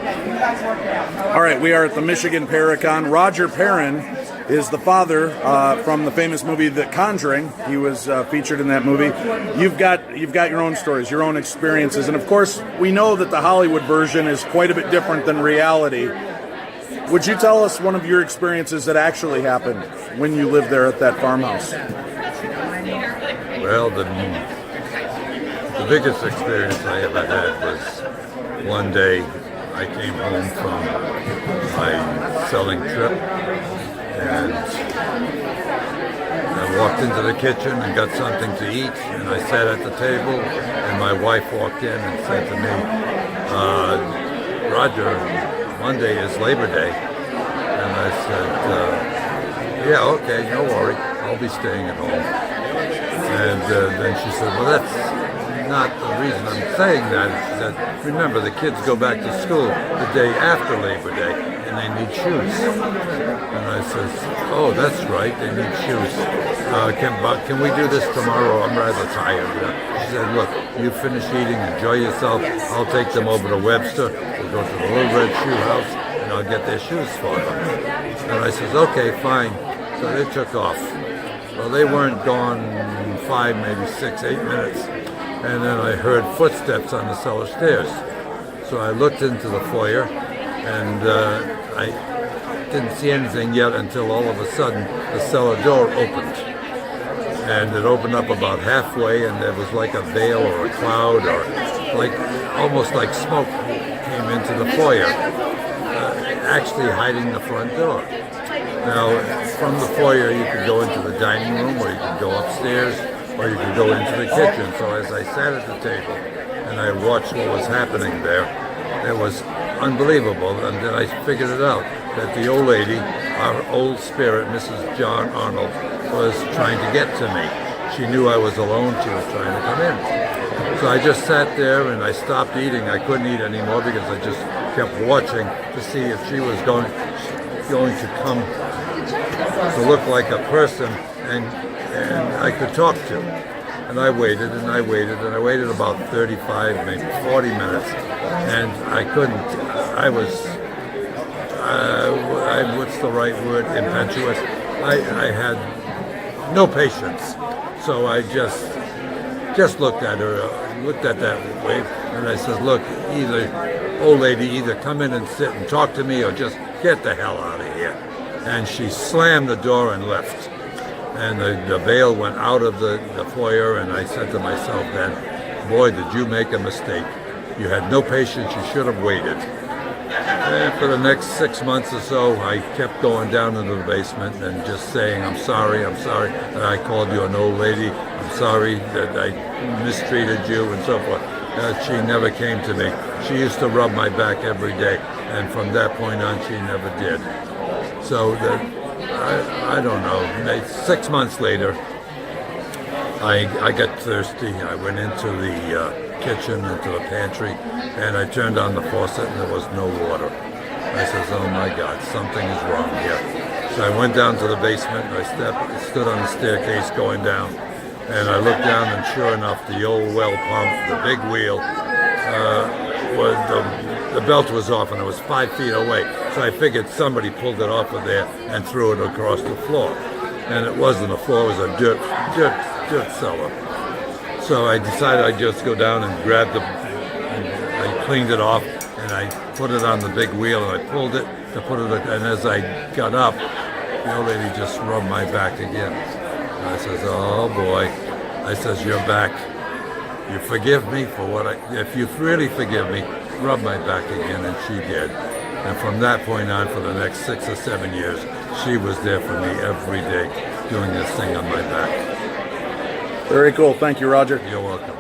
All right, we are at the Michigan Paracon. Roger Perron is the father from the famous movie The Conjuring. He was featured in that movie. You've got your own stories, your own experiences, and of course, we know that the Hollywood version is quite a bit different than reality. Would you tell us one of your experiences that actually happened when you lived there at that farmhouse? Well, the biggest experience I ever had was one day I came home from my selling trip and I walked into the kitchen and got something to eat, and I sat at the table and my wife walked in and said to me, Roger, Monday is Labor Day. And I said, yeah, okay, no worry, I'll be staying at home. And then she said, well, that's not the reason I'm saying that. She said, remember, the kids go back to school the day after Labor Day, and they need shoes. And I says, oh, that's right, they need shoes. Can we do this tomorrow? I'm rather tired. She said, look, you finish eating, enjoy yourself. I'll take them over to Webster. We'll go to the Little Red Shoe House, and I'll get their shoes for them. And I says, okay, fine. So they took off. Well, they weren't gone 5, maybe 6, 8 minutes. And then I heard footsteps on the cellar stairs. So I looked into the foyer, and I didn't see anything yet until all of a sudden the cellar door opened. And it opened up about halfway, and there was like a veil or a cloud, or like almost like smoke came into the foyer, actually hiding the front door. Now, from the foyer, you could go into the dining room, or you could go upstairs, or you could go into the kitchen. So as I sat at the table and I watched what was happening there, it was unbelievable. And then I figured it out, that the old lady, our old spirit, Mrs. John Arnold, was trying to get to me. She knew I was alone. She was trying to come in. So I just sat there and I stopped eating. I couldn't eat anymore because I just kept watching to see if she was going to come to look like a person and I could talk to. And I waited and I waited and I waited about 35, maybe 40 minutes, and I couldn't. I was, what's the right word, impetuous. I had no patience. So I just looked at her, looked at that way, and I said, look, old lady, either come in and sit and talk to me or just get the hell out of here. And she slammed the door and left. And the veil went out of the foyer, and I said to myself then, boy, did you make a mistake. You had no patience, you should have waited. And for the next 6 months or so, I kept going down into the basement and just saying, I'm sorry that I called you an old lady. I'm sorry that I mistreated you and so forth. She never came to me. She used to rub my back every day, and from that point on, she never did. So I don't know, 6 months later, I got thirsty. I went into the kitchen, into the pantry, and I turned on the faucet and there was no water. I says, oh my God, something is wrong here. So I went down to the basement, I stood on the staircase going down, and I looked down, and sure enough, the old well pump, the big wheel, the belt was off and it was 5 feet away. So I figured somebody pulled it off of there and threw it across the floor. And it wasn't a floor, it was a dirt cellar. So I decided I'd just go down and I cleaned it off and I put it on the big wheel and I pulled it to put it, and as I got up, the old lady just rubbed my back again. And I says, oh boy. I says, you're back. You forgive me for if you really forgive me, rub my back again, and she did. And from that point on, for the next 6 or 7 years, she was there for me every day, doing this thing on my back. Very cool. Thank you, Roger. You're welcome.